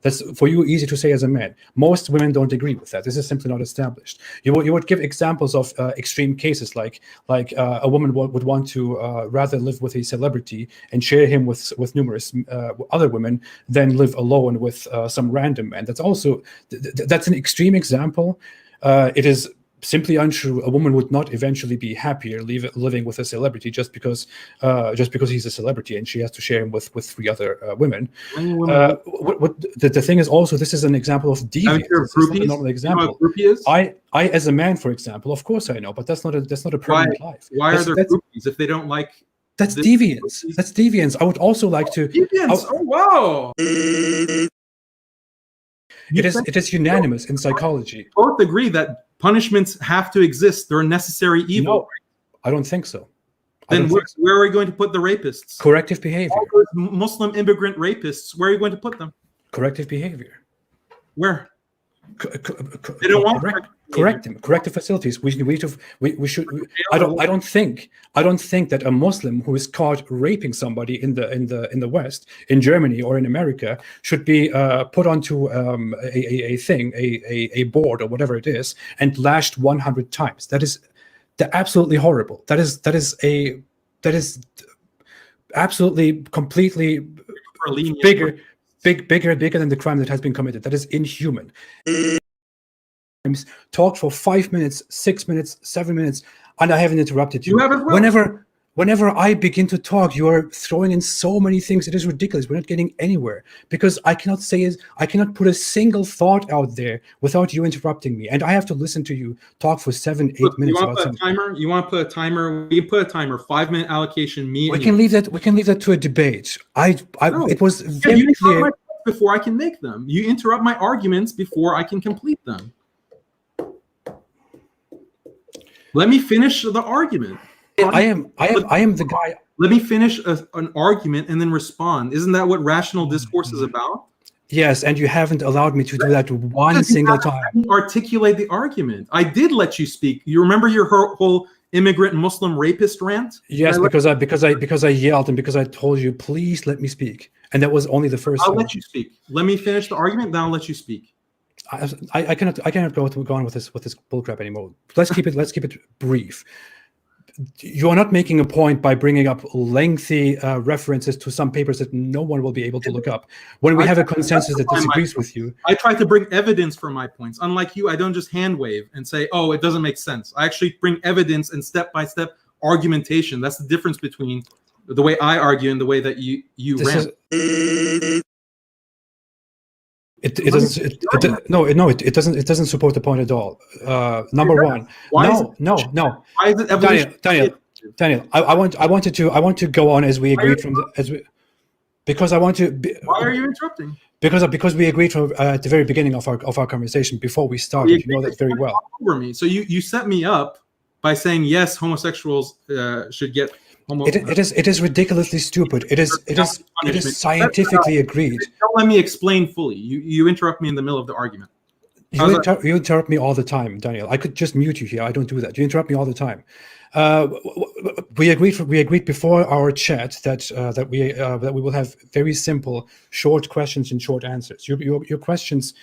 That's for you easy to say as a man. Most women don't agree with that. This is simply not established. You would give examples of extreme cases, like a woman would want to rather live with a celebrity and share him with numerous other women than live alone with some random man. That's also that's an extreme example. It is simply untrue. A woman would not eventually be happier living with a celebrity just because he's a celebrity and she has to share him with 3 other women. The thing is also, this is an example of deviance. This is not a normal example. You know what I as a man, for example, of course I know, but that's not a permanent life. Why are there groupies if they don't like? That's deviance. That's deviance. I would also like to. Deviance. Oh wow. It is unanimous in psychology. Both agree that punishments have to exist. They're a necessary evil. No, I don't think so. Then where are we going to put the rapists? Corrective behavior. All those Muslim immigrant rapists, where are you going to put them? Corrective behavior. Where? They don't want correct them. Corrective facilities. We should. I don't think that a Muslim who is caught raping somebody in the West, in Germany or in America, should be put onto a board or whatever it is and lashed 100 times. That is absolutely horrible. That is absolutely completely bigger than the crime that has been committed. That is inhuman. Talked for 5 minutes, 6 minutes, 7 minutes, and I haven't interrupted you. Whenever I begin to talk, you are throwing in so many things. It is ridiculous. We're not getting anywhere because I cannot put a single thought out there without you interrupting me, and I have to listen to you talk for 7, 8 minutes. You want to put a timer? You want to put a timer? We can put a timer. 5-minute allocation. We can leave that to a debate. It was very clear. Before I can make them, you interrupt my arguments before I can complete them. Let me finish the argument. I am the guy. Let me finish an argument and then respond. Isn't that what rational discourse is about? Yes, and you haven't allowed me to do that one single time. Articulate the argument. I did let you speak. You remember your whole immigrant Muslim rapist rant? Yes, because I yelled and because I told you, please let me speak, and that was only the first. I'll let you speak. Let me finish the argument, then I'll let you speak. I cannot go on with this bullcrap anymore. Let's keep it brief. You are not making a point by bringing up lengthy references to some papers that no one will be able to look up when we have a consensus that disagrees with you. I try to bring evidence for my points. Unlike you, I don't just hand wave and say, oh, it doesn't make sense. I actually bring evidence and step-by-step argumentation. That's the difference between the way I argue and the way that you rant. It doesn't support the point at all. Number one, no. Why is it Daniel, I want to go on as we agreed because I want to. Why are you interrupting? Because we agreed from at the very beginning of our conversation before we started. You know that very well. Over me, so you set me up by saying yes, homosexuals should get. It is ridiculously stupid. It is scientifically agreed. Don't let me explain fully. You interrupt me in the middle of the argument. You interrupt me all the time, Daniel. I could just mute you here. I don't do that. You interrupt me all the time. We agreed before our chat that we will have very simple, short questions and short answers. Your questions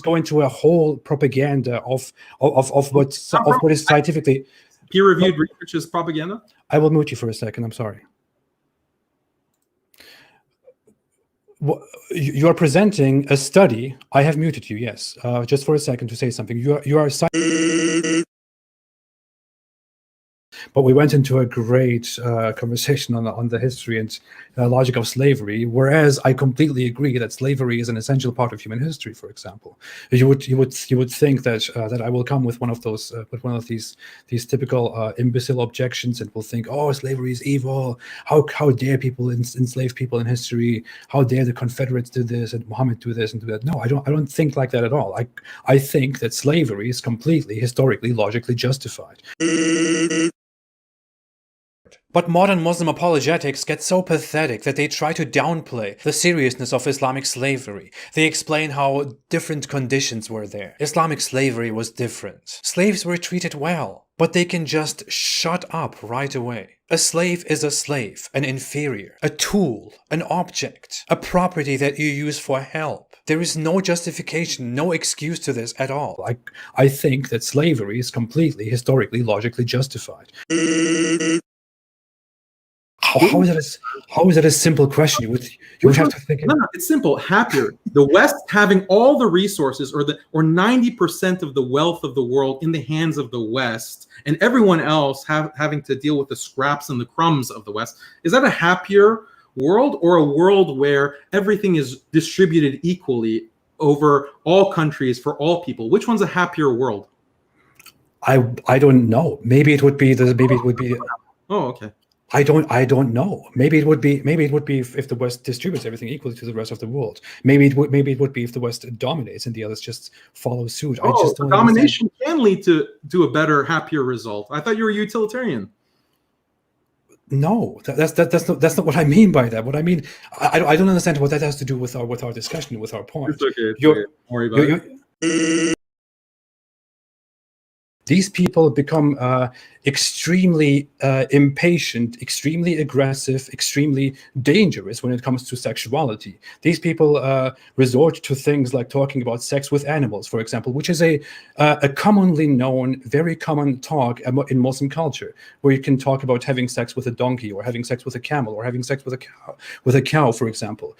go into a whole propaganda of what is scientifically. Peer-reviewed research is propaganda? I will mute you for a second. I'm sorry. You are presenting a study. I have muted you, yes. Just for a second to say something. You are but we went into a great conversation on the history and logic of slavery, whereas I completely agree that slavery is an essential part of human history. For example, you would think that I will come with one of these typical imbecile objections and will think, oh, slavery is evil. How dare people enslave people in history? How dare the Confederates do this and Muhammad do this and do that? No, I don't think like that at all. I think that slavery is completely historically, logically justified. But modern Muslim apologetics get so pathetic that they try to downplay the seriousness of Islamic slavery. They explain how different conditions were there. Islamic slavery was different. Slaves were treated well, but they can just shut up right away. A slave is a slave, an inferior, a tool, an object, a property that you use for help. There is no justification, no excuse to this at all. I think that slavery is completely, historically, logically justified. How is that a simple question? You would have to think. No, it's simple. Happier. The West having all the resources, or 90% of the wealth of the world in the hands of the West, and everyone else having to deal with the scraps and the crumbs of the West. Is that a happier world, or a world where everything is distributed equally over all countries for all people? Which one's a happier world? I don't know. Maybe it would be. Oh, okay. I don't know. Maybe it would be if the West distributes everything equally to the rest of the world. Maybe it would be if the West dominates and the others just follow suit. I just don't domination can lead to a better, happier result. I thought you were utilitarian. No, that's not what I mean by that. What I mean, I don't understand what that has to do with our discussion, with our point. It's okay. Don't worry about it. These people become extremely impatient, extremely aggressive, extremely dangerous when it comes to sexuality. These people resort to things like talking about sex with animals, for example, which is a commonly known, very common talk in Muslim culture, where you can talk about having sex with a donkey, or having sex with a camel, or having sex with a cow, for example.